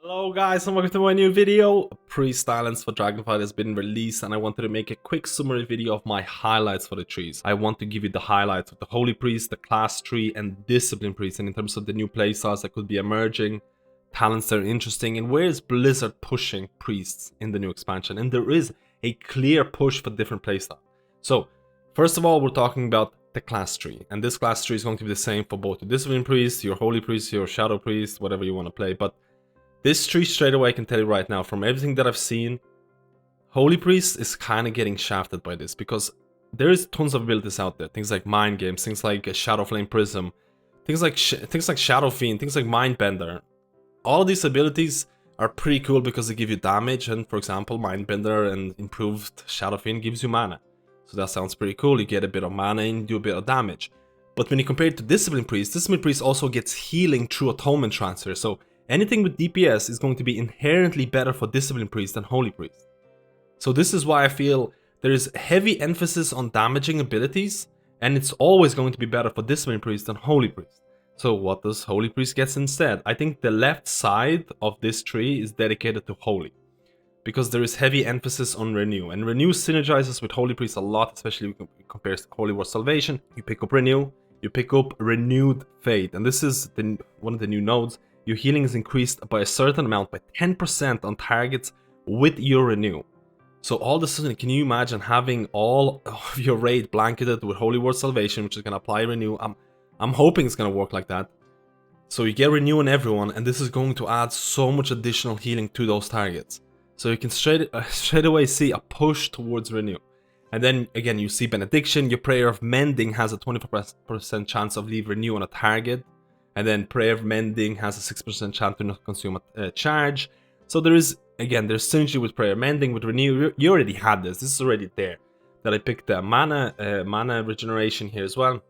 Hello guys and welcome to my new video. Priest Islands for Dragonflight has been released and I wanted to make a quick summary video of my highlights for the trees. I want to give you the highlights of the Holy Priest, the Class Tree and Discipline Priest, and in terms of the new playstyles that could be emerging, talents that are interesting, and where is Blizzard pushing priests in the new expansion. And there is a clear push for different playstyles. So first of all, we're talking about the Class Tree, and this Class Tree is going to be the same for both the Discipline Priest, your Holy Priest, your Shadow Priest, whatever you want to play. But this tree, straight away, I can tell you right now, from everything that I've seen, Holy Priest is kind of getting shafted by this, because there is tons of abilities out there. Things like Mind Games, things like Shadow Flame Prism, things like Shadow Fiend, things like Mindbender. All of these abilities are pretty cool because they give you damage, and for example, Mindbender and improved Shadow Fiend gives you mana. So that sounds pretty cool. You get a bit of mana and do a bit of damage. But when you compare it to Discipline Priest also gets healing through Atonement Transfer. So anything with DPS is going to be inherently better for Discipline Priest than Holy Priest. So this is why I feel there is heavy emphasis on damaging abilities, and it's always going to be better for Discipline Priest than Holy Priest. So what does Holy Priest get instead? I think the left side of this tree is dedicated to Holy, because there is heavy emphasis on Renew, and Renew synergizes with Holy Priest a lot, especially when it compares to Holy War Salvation. You pick up Renew, you pick up Renewed Fate, and this is one of the new nodes. Your healing is increased by a certain amount, by 10% on targets with your Renew. So all of a sudden, can you imagine having all of your raid blanketed with Holy War Salvation, which is going to apply Renew? I'm hoping it's going to work like that. So you get Renew on everyone, and this is going to add so much additional healing to those targets. So you can straight away see a push towards Renew. And then again, you see Benediction. Your Prayer of Mending has a 25% chance of leave Renew on a target. And then Prayer of Mending has a 6% chance to not consume a charge. So there's synergy with Prayer of Mending, with Renew. You already had this. This is already there. That I picked the mana regeneration here as well.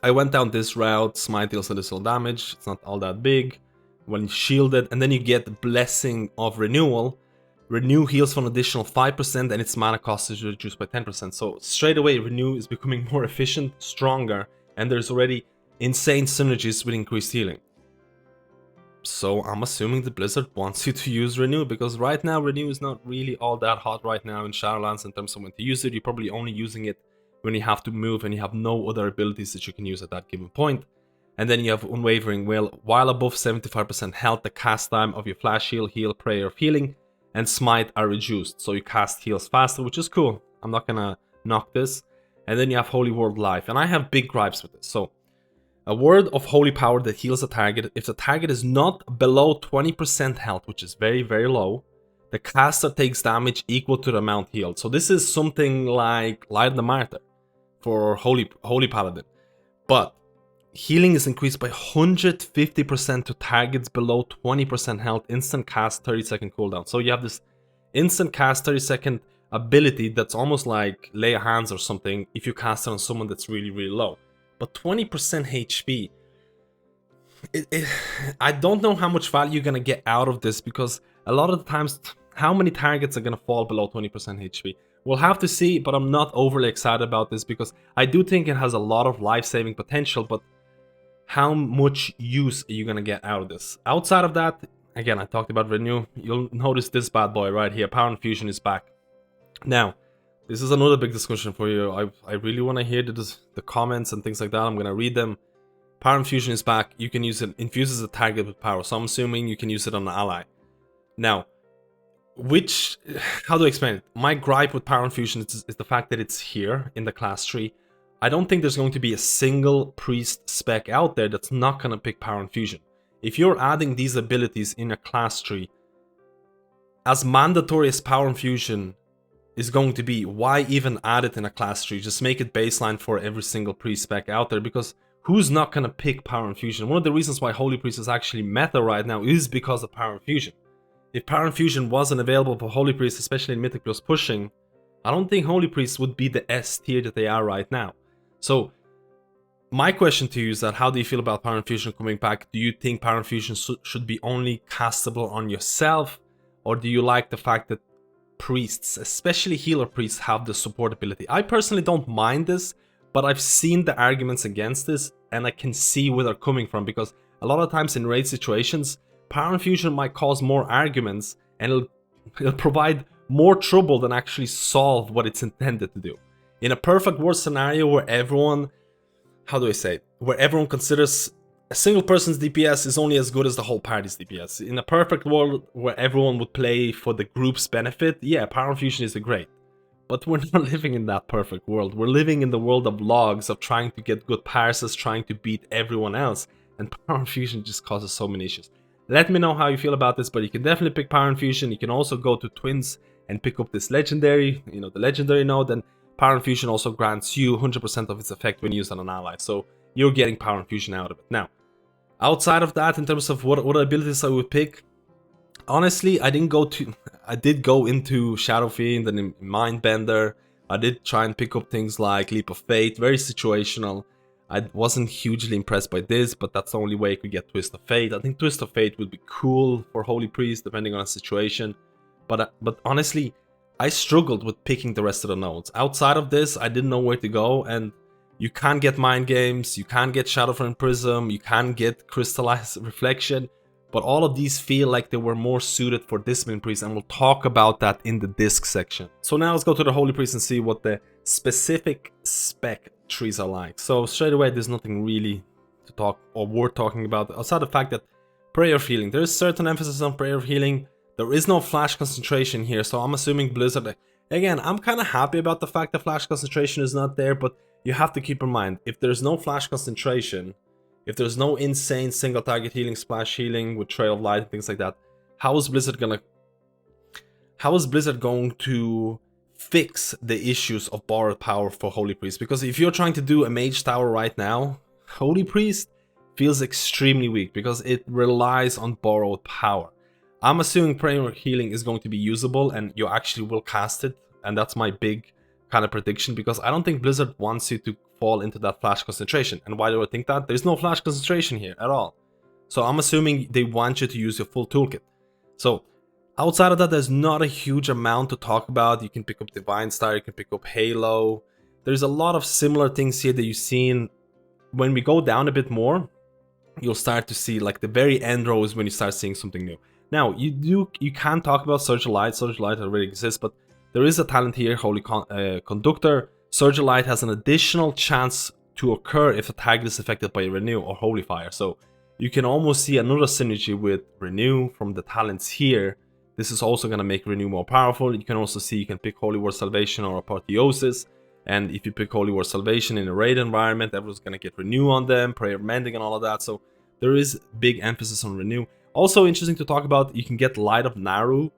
I went down this route. Smite deals additional damage. It's not all that big when shielded. And then you get Blessing of Renewal. Renew heals for an additional 5% and its mana cost is reduced by 10%. So straight away, Renew is becoming more efficient, stronger, and there's already insane synergies with increased healing. So I'm assuming the Blizzard wants you to use Renew, because right now Renew is not really all that hot right now in Shadowlands in terms of when to use it. You're probably only using it when you have to move and you have no other abilities that you can use at that given point. And then you have Unwavering Will. While above 75% health, the cast time of your Flash Heal, Prayer of Healing, and Smite are reduced, so you cast heals faster, which is cool. I'm not gonna knock this. And then you have Holy Word Life, and I have big gripes with this. So a word of holy power that heals a target. If the target is not below 20% health, which is very, very low, the caster takes damage equal to the amount healed. So this is something like Light the Martyr for Holy Paladin. But healing is increased by 150% to targets below 20% health, instant cast, 30-second cooldown. So you have this instant cast, 30-second ability that's almost like Lay of Hands or something if you cast it on someone that's really, really low. But 20% HP, I don't know how much value you're going to get out of this, because a lot of the times, how many targets are going to fall below 20% HP? We'll have to see, but I'm not overly excited about this, because I do think it has a lot of life-saving potential, but how much use are you going to get out of this? Outside of that, again, I talked about Renew. You'll notice this bad boy right here. Power Infusion is back. Now, this is another big discussion for you. I really want to hear the comments and things like that. I'm going to read them. Power Infusion is back. You can use it, infuses a target with power. So I'm assuming you can use it on an ally. Now, how do I explain it? My gripe with Power Infusion is the fact that it's here in the class tree. I don't think there's going to be a single priest spec out there that's not going to pick Power Infusion. If you're adding these abilities in a class tree, as mandatory as Power Infusion is going to be, why even add it in a class tree? Just make it baseline for every single priest spec out there, because who's not going to pick Power Infusion? One of the reasons why Holy Priest is actually meta right now is because of Power Infusion. If Power Infusion wasn't available for Holy Priest, especially in Mythic Plus pushing, I don't think Holy Priests would be the S tier that they are right now. So my question to you is that, how do you feel about Power Infusion coming back? Do you think Power Infusion should be only castable on yourself? Or do you like the fact that priests, especially healer priests, have the support ability? I personally don't mind this, but I've seen the arguments against this, and I can see where they're coming from, because a lot of times in raid situations, Power Infusion might cause more arguments, and it'll provide more trouble than actually solve what it's intended to do. In a perfect world scenario where everyone, how do I say, where everyone considers a single person's DPS is only as good as the whole party's DPS. In a perfect world where everyone would play for the group's benefit, yeah, Power Infusion is great. But we're not living in that perfect world. We're living in the world of logs, of trying to get good parses, trying to beat everyone else. And Power Infusion just causes so many issues. Let me know how you feel about this, but you can definitely pick Power Infusion. You can also go to Twins and pick up this legendary, the legendary node. And Power Infusion also grants you 100% of its effect when used on an ally. So you're getting Power Infusion out of it. Now, outside of that, in terms of what abilities I would pick, honestly, I did go into Shadow Fiend and Mindbender. I did try and pick up things like Leap of Fate, very situational. I wasn't hugely impressed by this, but that's the only way I could get Twist of Fate. I think Twist of Fate would be cool for Holy Priest, depending on the situation. But honestly, I struggled with picking the rest of the nodes. Outside of this, I didn't know where to go, and you can get Mind Games, you can get Shadowfront Prism, you can get Crystallized Reflection, but all of these feel like they were more suited for Discipline Priest, and we'll talk about that in the disc section. So now let's go to the Holy Priest and see what the specific spec trees are like. So straight away, there's nothing really to talk or worth talking about, outside the fact that Prayer of Healing. There is certain emphasis on Prayer of Healing. There is no flash concentration here, so I'm assuming Blizzard... Again, I'm kind of happy about the fact that flash concentration is not there, but you have to keep in mind, if there's no flash concentration, if there's no insane single target healing, splash healing with Trail of Light and things like that, how is Blizzard going to fix the issues of borrowed power for Holy Priest? Because if you're trying to do a Mage Tower right now, Holy Priest feels extremely weak because it relies on borrowed power. I'm assuming Prayer Healing is going to be usable and you actually will cast it, and that's my big kind of prediction, because I don't think Blizzard wants you to fall into that flash concentration. And why do I think that? There's no flash concentration here at all. So I'm assuming they want you to use your full toolkit. So outside of that, there's not a huge amount to talk about. You can pick up Divine Star, you can pick up Halo. There's a lot of similar things here that you've seen. When we go down a bit more, you'll start to see like the very end row is when you start seeing something new. Now, you can talk about Surge of Light. Surge of Light already exists, but there is a talent here, Holy Conductor. Surge of Light has an additional chance to occur if a target is affected by Renew or Holy Fire. So you can almost see another synergy with Renew from the talents here. This is also going to make Renew more powerful. You can also see you can pick Holy War Salvation or Apotheosis. And if you pick Holy War Salvation in a raid environment, everyone's going to get Renew on them, Prayer of Mending and all of that. So there is big emphasis on Renew. Also interesting to talk about, you can get Light of Naru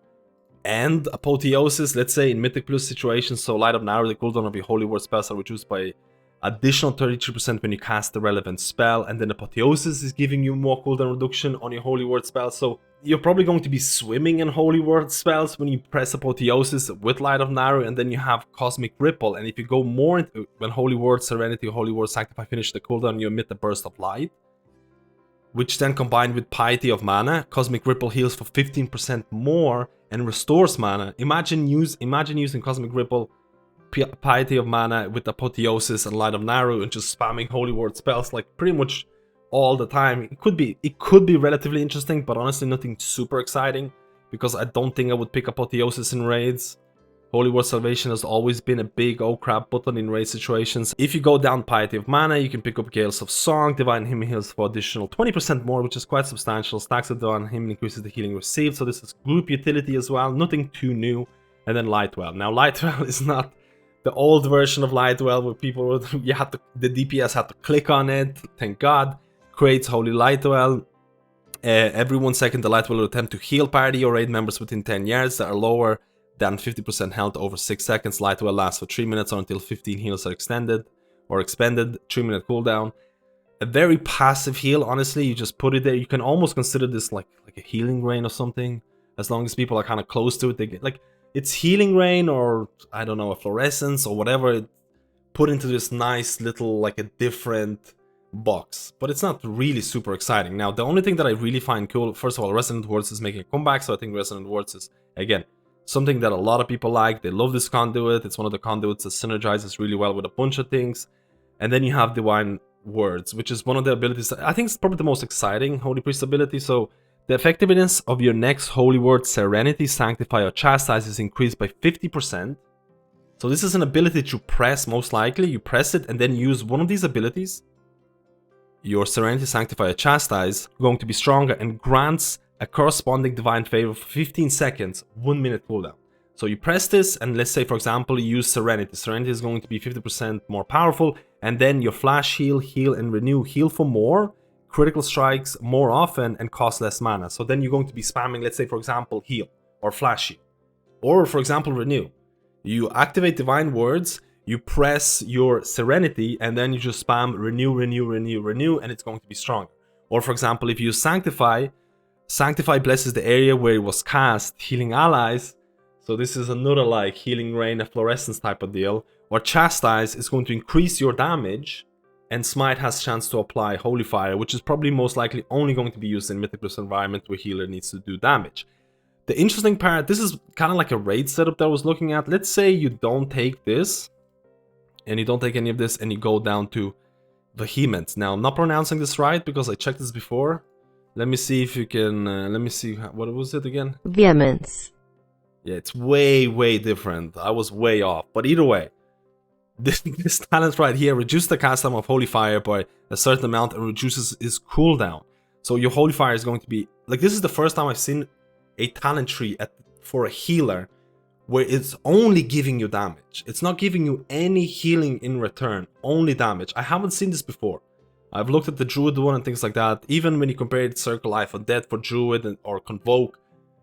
and Apotheosis, let's say in Mythic Plus situations. So Light of Naru, the cooldown of your Holy Word spells are reduced by additional 33% when you cast the relevant spell, and then Apotheosis is giving you more cooldown reduction on your Holy Word spells. So you're probably going to be swimming in Holy Word spells when you press Apotheosis with Light of Naru, and then you have Cosmic Ripple. And if you go more into when Holy Word Serenity or Holy Word Sanctify finish the cooldown, you emit a burst of light, which then combined with Piety of Mana, Cosmic Ripple heals for 15% more and restores mana. Imagine using Cosmic Ripple, Piety of Mana with Apotheosis and Light of Naru and just spamming Holy Word spells like pretty much all the time. It could be relatively interesting, but honestly nothing super exciting, because I don't think I would pick Apotheosis in raids. Holy Word Salvation has always been a big oh crap button in raid situations. If you go down Piety of Mana, you can pick up Gales of Song. Divine Hymn heals for additional 20% more, which is quite substantial. Stacks of Divine Hymn increases the healing received, so this is group utility as well, nothing too new. And then Lightwell. Now Lightwell is not the old version of Lightwell where people would, the DPS had to click on it, thank God. Creates Holy Lightwell. Every 1 second the Lightwell will attempt to heal party or raid members within 10 yards that are lower than 50% health over 6 seconds. Lightwell lasts for 3 minutes or until 15 heals are extended or expended. 3-minute cooldown. A very passive heal, honestly. You just put it there. You can almost consider this like a healing rain or something. As long as people are kind of close to it, they get like it's healing rain or I don't know, a fluorescence or whatever. Put into this nice little like a different box, but it's not really super exciting. Now the only thing that I really find cool, first of all, Resonant Words is making a comeback, so I think Resonant Words is again something that a lot of people like. They love this conduit. It's one of the conduits that synergizes really well with a bunch of things. And then you have Divine Words, which is one of the abilities that I think is probably the most exciting Holy Priest ability. So The effectiveness of your next holy word, Serenity, Sanctify, or Chastise is increased by 50%. So this is an ability to press, most likely. You press it and then use one of these abilities. Your Serenity, Sanctify, or Chastise going to be stronger and grants a corresponding divine favor for 15 seconds, 1 minute cooldown. So you press this and let's say for example you use Serenity. Serenity is going to be 50% more powerful, and then your flash heal, heal and renew, heal for more, critical strikes more often and cost less mana. So then you're going to be spamming, let's say for example heal or flash heal, or for example renew. You activate divine words, you press your Serenity, and then you just spam renew, renew, renew, renew, and it's going to be stronger. Or for example, if you Sanctify, Sanctify blesses the area where it was cast, healing allies. So this is another like healing rain, a fluorescence type of deal. Or Chastise is going to increase your damage, and Smite has chance to apply Holy Fire, which is probably most likely only going to be used in Mythic Plus environment where healer needs to do damage. The interesting part, this is kind of like a raid setup that I was looking at. Let's say you don't take this, and you don't take any of this, and you go down to Vehement. Now, I'm not pronouncing this right because I checked this before. Let me see if you can, let me see, what was it again? Vehemence. Yeah, it's way different. I was way off. But either way, this talent right here reduces the cast time of Holy Fire by a certain amount and reduces its cooldown. So your Holy Fire is going to be, like, this is the first time I've seen a talent tree for a healer where it's only giving you damage. It's not giving you any healing in return, only damage. I haven't seen this before. I've looked at the Druid one and things like that. Even when you compare it to Circle Life Undead for Druid or Convoke,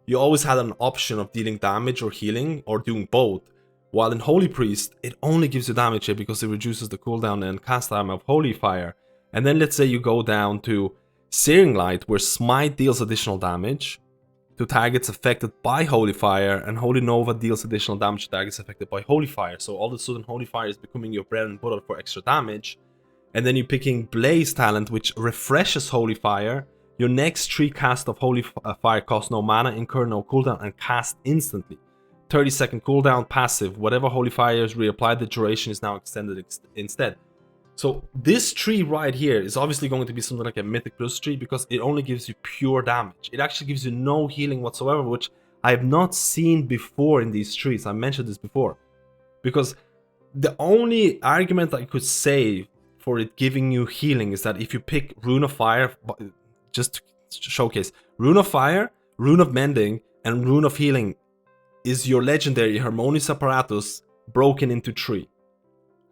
you always had an option of dealing damage or healing or doing both. While in Holy Priest, it only gives you damage here because it reduces the cooldown and cast time of Holy Fire. And then let's say you go down to Searing Light, where Smite deals additional damage to targets affected by Holy Fire, and Holy Nova deals additional damage to targets affected by Holy Fire. So all of a sudden Holy Fire is becoming your bread and butter for extra damage. And then you're picking Blaze talent, which refreshes Holy Fire. Your next 3 cast of Holy Fire cost no mana, incur no cooldown, and cast instantly. 30-second cooldown, passive. Whatever Holy Fire is reapplied, the duration is now extended instead. So this tree right here is obviously going to be something like a Mythic Plus tree because it only gives you pure damage. It actually gives you no healing whatsoever, which I have not seen before in these trees. I mentioned this before. Because the only argument I could say for it giving you healing is that if you pick Rune of Fire, just to showcase, Rune of Fire, Rune of Mending, and Rune of Healing is your legendary Harmonious Apparatus broken into 3.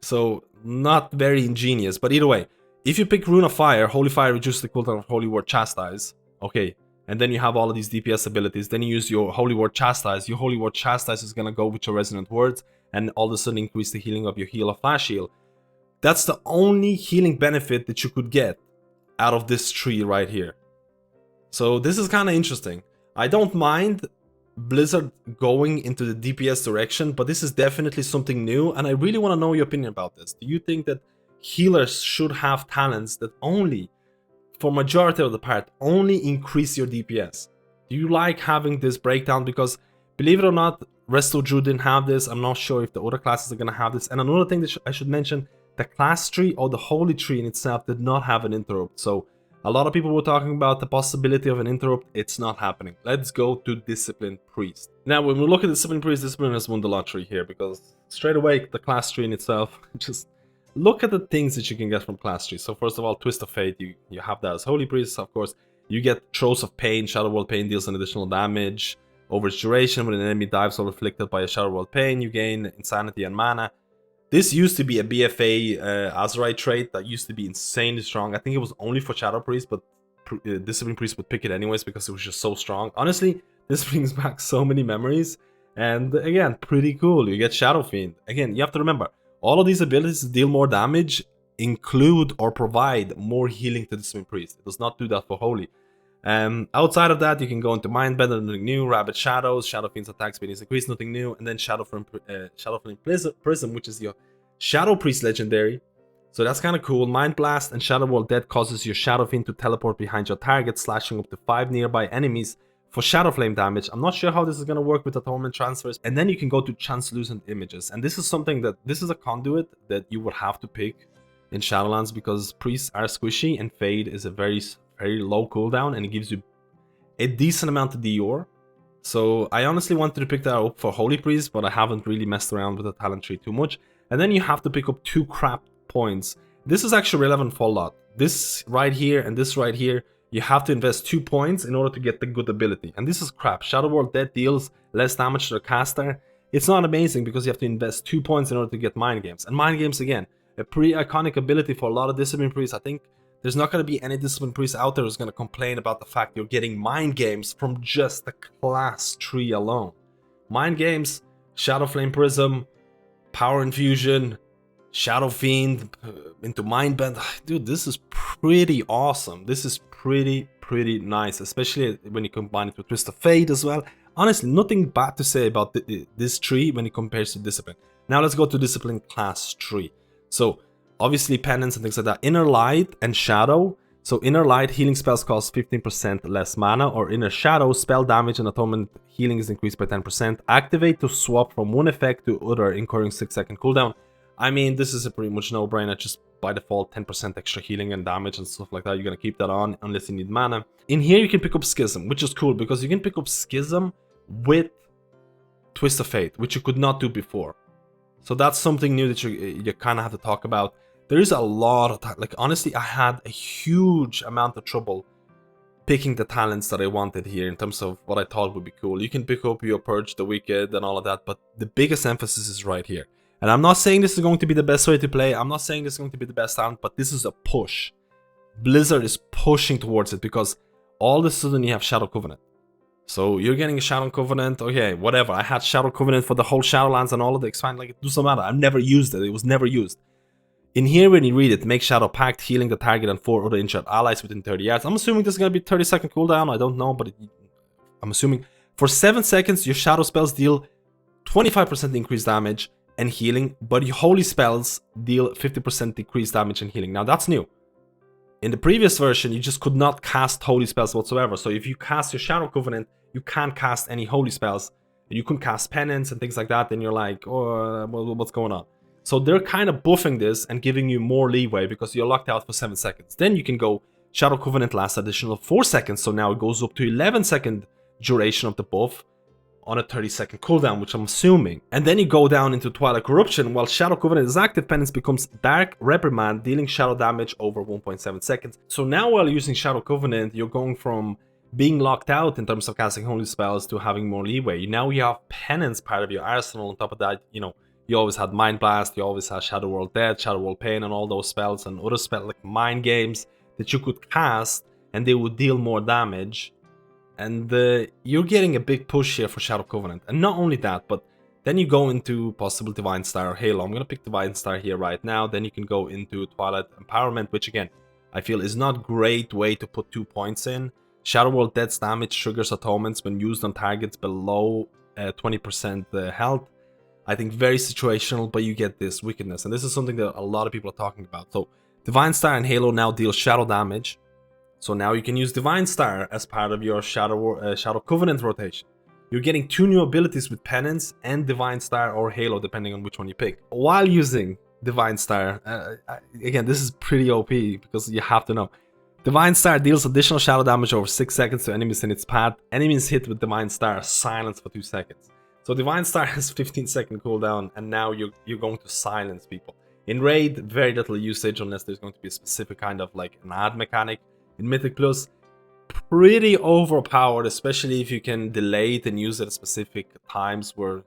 So not very ingenious, but either way, if you pick Rune of Fire, Holy Fire reduces the cooldown of Holy Word Chastise, okay, and then you have all of these DPS abilities, then you use your Holy Word Chastise. Your Holy Word Chastise is gonna go with your Resonant Words, and all of a sudden increase the healing of your Heal of Flash Heal. That's the only healing benefit that you could get out of this tree right here. So this is kind of interesting. I don't mind Blizzard going into the DPS direction, but this is definitely something new, and I really want to know your opinion about this. Do you think that healers should have talents that only, for majority of the part, only increase your DPS? Do you like having this breakdown? Because believe it or not, Resto Druid didn't have this. I'm not sure if the other classes are going to have this. And another thing that I should mention, the class tree or the holy tree in itself did not have an interrupt. So a lot of people were talking about the possibility of an interrupt. It's not happening. Let's go to Discipline Priest. Now, when we look at Discipline Priest, Discipline has won the lottery here because straight away, the class tree in itself, just look at the things that you can get from class tree. So first of all, Twist of Fate, you have that as Holy Priest, of course. You get Throes of Pain. Shadow World Pain deals an additional damage over its duration. When an enemy dives or afflicted by a Shadow World Pain, you gain Insanity and Mana. This used to be a BFA Azurite trait that used to be insanely strong. I think it was only for Shadow Priest, but Discipline Priest would pick it anyways because it was just so strong. Honestly, this brings back so many memories. And again, pretty cool. You get Shadow Fiend. Again, you have to remember, all of these abilities to deal more damage include or provide more healing to Discipline Priest. It does not do that for Holy. Outside of that, you can go into Mindbender, nothing new. Rabid Shadows, Shadow Fiend's attack speed is increased, nothing new. And then Shadow Flame Prism, which is your Shadow Priest legendary. So that's kind of cool. Mind Blast and Shadow World Dead causes your Shadow Fiend to teleport behind your target, slashing up to 5 nearby enemies for Shadow Flame damage. I'm not sure how this is going to work with Atonement transfers. And then you can go to Translucent Images. And this is something that, this is a conduit that you would have to pick in Shadowlands because priests are squishy and Fade is a very low cooldown, and it gives you a decent amount of Dior. So I honestly wanted to pick that up for Holy Priest, but I haven't really messed around with the talent tree too much. And then you have to pick up 2 crap points. This is actually relevant for a lot. This right here and this right here, you have to invest 2 points in order to get the good ability. And this is crap. Shadow World Dead deals less damage to the caster. It's not amazing because you have to invest 2 points in order to get Mind Games. And Mind Games, again, a pretty iconic ability for a lot of Discipline Priests. I think there's not going to be any Discipline Priest out there who's going to complain about the fact you're getting Mind Games from just the class tree alone. Mind Games, Shadow Flame Prism, Power Infusion, Shadow Fiend into Mind Bend. Dude, this is pretty awesome. This is pretty nice, especially when you combine it with Twist of Fate as well. Honestly, nothing bad to say about this tree when it compares to Discipline. Now let's go to Discipline class tree. So obviously penance and things like that. Inner Light and Shadow. So Inner Light, healing spells cost 15% less mana, or Inner Shadow, spell damage and atonement healing is increased by 10%. Activate to swap from one effect to other, incurring 6-second cooldown. I mean, this is a pretty much no-brainer. Just by default, 10% extra healing and damage and stuff like that. You're gonna keep that on unless you need mana. In here, you can pick up Schism, which is cool because you can pick up Schism with Twist of Fate, which you could not do before. So that's something new that you kind of have to talk about. There is a lot of time. Like, honestly, I had a huge amount of trouble picking the talents that I wanted here in terms of what I thought would be cool. You can pick up your Purge the Wicked and all of that, but the biggest emphasis is right here. And I'm not saying this is going to be the best way to play. I'm not saying this is going to be the best talent, but this is a push. Blizzard is pushing towards it because all of a sudden you have Shadow Covenant. So you're getting a Shadow Covenant, okay, whatever. I had Shadow Covenant for the whole Shadowlands and all of the expand, like, it doesn't matter. I've never used it. It was never used. In here, when you read it, make Shadow Pact, healing the target and 4 other injured allies within 30 yards. I'm assuming this is going to be 30-second cooldown. I don't know, but I'm assuming. For 7 seconds, your Shadow spells deal 25% increased damage and healing, but your Holy spells deal 50% decreased damage and healing. Now, that's new. In the previous version, you just could not cast Holy spells whatsoever. So if you cast your Shadow Covenant, you can't cast any Holy spells. You couldn't cast Penance and things like that. Then you're like, oh, what's going on? So they're kind of buffing this and giving you more leeway because you're locked out for 7 seconds. Then you can go Shadow Covenant lasts additional 4 seconds. So now it goes up to 11-second duration of the buff on a 30-second cooldown, which I'm assuming. And then you go down into Twilight Corruption. While Shadow Covenant is active, Penance becomes Dark Reprimand, dealing shadow damage over 1.7 seconds. So now while using Shadow Covenant, you're going from being locked out in terms of casting holy spells to having more leeway. Now you have Penance part of your arsenal. On top of that, you know, you always had Mind Blast, you always had Shadow World Dead, Shadow World Pain, and all those spells and other spells like Mind Games that you could cast and they would deal more damage. And you're getting a big push here for Shadow Covenant. And not only that, but then you go into possible Divine Star or Halo. I'm going to pick Divine Star here right now. Then you can go into Twilight Empowerment, which again, I feel is not a great way to put 2 points in. Shadow World Dead's damage triggers atonements when used on targets below 20% health. I think very situational, but you get this wickedness. And this is something that a lot of people are talking about. So Divine Star and Halo now deal shadow damage. So now you can use Divine Star as part of your Shadow Covenant rotation. You're getting 2 new abilities with Penance and Divine Star or Halo, depending on which one you pick. While using Divine Star, again, this is pretty OP because you have to know. Divine Star deals additional shadow damage over 6 seconds to enemies in its path. Enemies hit with Divine Star are silenced for 2 seconds. So Divine Star has 15-second cooldown, and now you're going to silence people. In Raid, very little usage unless there's going to be a specific kind of like an add mechanic. In Mythic Plus, pretty overpowered, especially if you can delay it and use it at specific times where,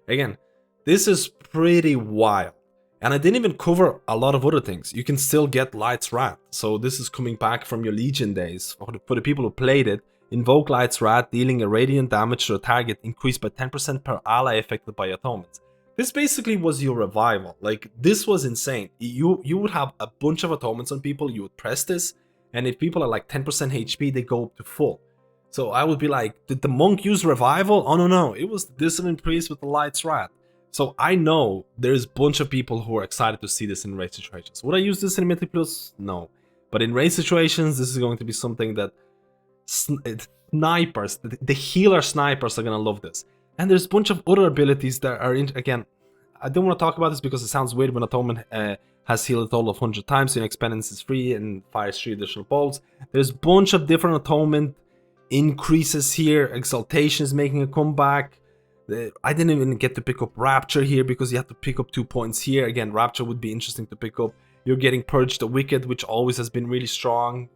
again, this is pretty wild. And I didn't even cover a lot of other things. You can still get Light's Wrath. So this is coming back from your Legion days. For the people who played it, invoke Light's Wrath, dealing a radiant damage to a target increased by 10% per ally affected by atonements. This basically was your revival. Like, this was insane. You would have a bunch of atonements on people, you would press this, and if people are like 10% HP, they go up to full. So I would be like, did the monk use revival? Oh no, it was the Discipline Priest with the Light's Wrath. So I know there's a bunch of people who are excited to see this in raid situations. Would I use this in Mythic Plus? No. But in raid situations, this is going to be something that snipers, the healer snipers are going to love this. And there's a bunch of other abilities that are, again, I don't want to talk about this because it sounds weird when Atonement has healed a total of 100 times, so your next penance is free and fires 3 additional bolts. There's a bunch of different Atonement increases here. Exaltation is making a comeback. I didn't even get to pick up Rapture here because you have to pick up 2 points here. Again, Rapture would be interesting to pick up. You're getting Purge the Wicked, which always has been really strong.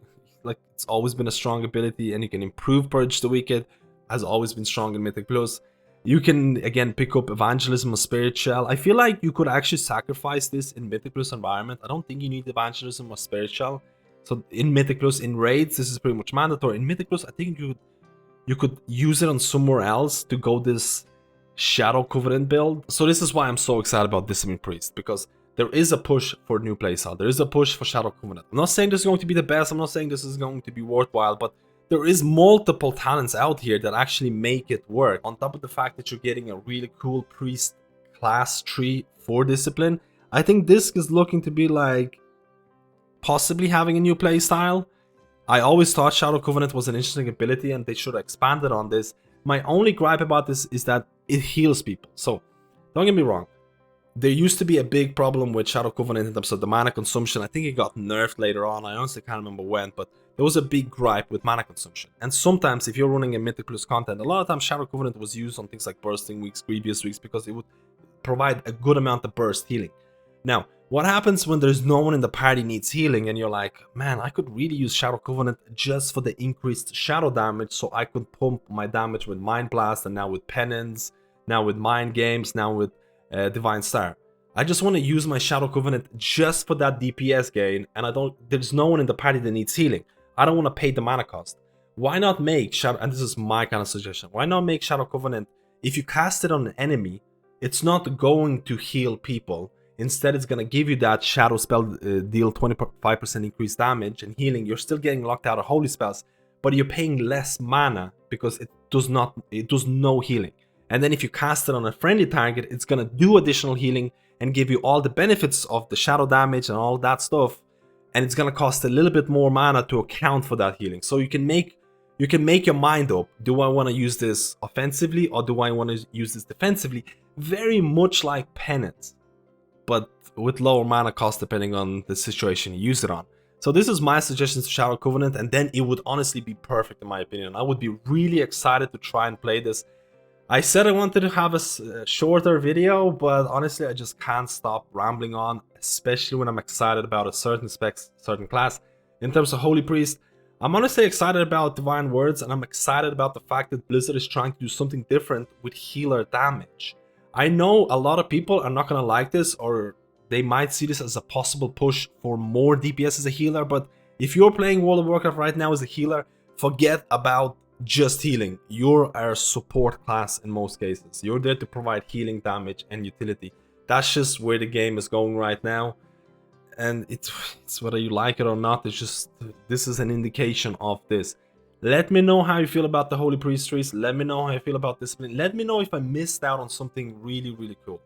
Like, it's always been a strong ability, and you can improve Purge the Wicked. Has always been strong in Mythic Plus. You can, again, pick up Evangelism or Spirit Shell. I feel like you could actually sacrifice this in Mythic Plus environment. I don't think you need Evangelism or Spirit Shell. So in Mythic Plus, in raids, this is pretty much mandatory. In Mythic Plus, I think you could use it on somewhere else to go this Shadow Covenant build. So this is why I'm so excited about Discipline Priest, because there is a push for new playstyle. There is a push for Shadow Covenant. I'm not saying this is going to be the best. I'm not saying this is going to be worthwhile, but there is multiple talents out here that actually make it work. On top of the fact that you're getting a really cool Priest class tree for Discipline, I think this is looking to be like possibly having a new playstyle. I always thought Shadow Covenant was an interesting ability and they should have expanded on this. My only gripe about this is that it heals people. So don't get me wrong. There used to be a big problem with Shadow Covenant in terms of the mana consumption. I think it got nerfed later on. I honestly can't remember when, but there was a big gripe with mana consumption. And sometimes if you're running a Mythic Plus content, a lot of times Shadow Covenant was used on things like Bursting Weeks, Grievous Weeks, because it would provide a good amount of burst healing. Now, what happens when there's no one in the party needs healing and you're like, man, I could really use Shadow Covenant just for the increased shadow damage, so I could pump my damage with Mind Blast, and now with Penance, now with Mind Games, now with Divine Star. I just want to use my Shadow Covenant just for that DPS gain, and there's no one in the party that needs healing. I don't want to pay the mana cost. Why not make Shadow, and this is my kind of suggestion, why not make Shadow Covenant, if you cast it on an enemy, it's not going to heal people. Instead, it's going to give you that shadow spell, deal 25% increased damage and healing. You're still getting locked out of holy spells, but you're paying less mana because it does no healing. And then if you cast it on a friendly target, it's going to do additional healing and give you all the benefits of the shadow damage and all that stuff. And it's going to cost a little bit more mana to account for that healing. So you can make your mind up. Do I want to use this offensively or do I want to use this defensively? Very much like Penance, but with lower mana cost depending on the situation you use it on. So this is my suggestions to Shadow Covenant, and then it would honestly be perfect in my opinion. I would be really excited to try and play this. I said I wanted to have a shorter video, but honestly I just can't stop rambling on, especially when I'm excited about a certain class. In terms of Holy Priest, I'm honestly excited about Divine Words, and I'm excited about the fact that Blizzard is trying to do something different with healer damage. I know a lot of people are not going to like this, or they might see this as a possible push for more DPS as a healer, but if you're playing World of Warcraft right now as a healer, forget about just healing. You're a support class in most cases. You're there to provide healing, damage, and utility. That's just where the game is going right now. And it's whether you like it or not, it's just, this is an indication of this. Let me know how you feel about the Holy Priest trees. Let me know how you feel about Discipline. Let me know if I missed out on something really, really cool.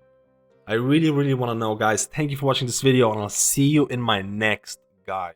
I really, really want to know, guys. Thank you for watching this video, and I'll see you in my next guide.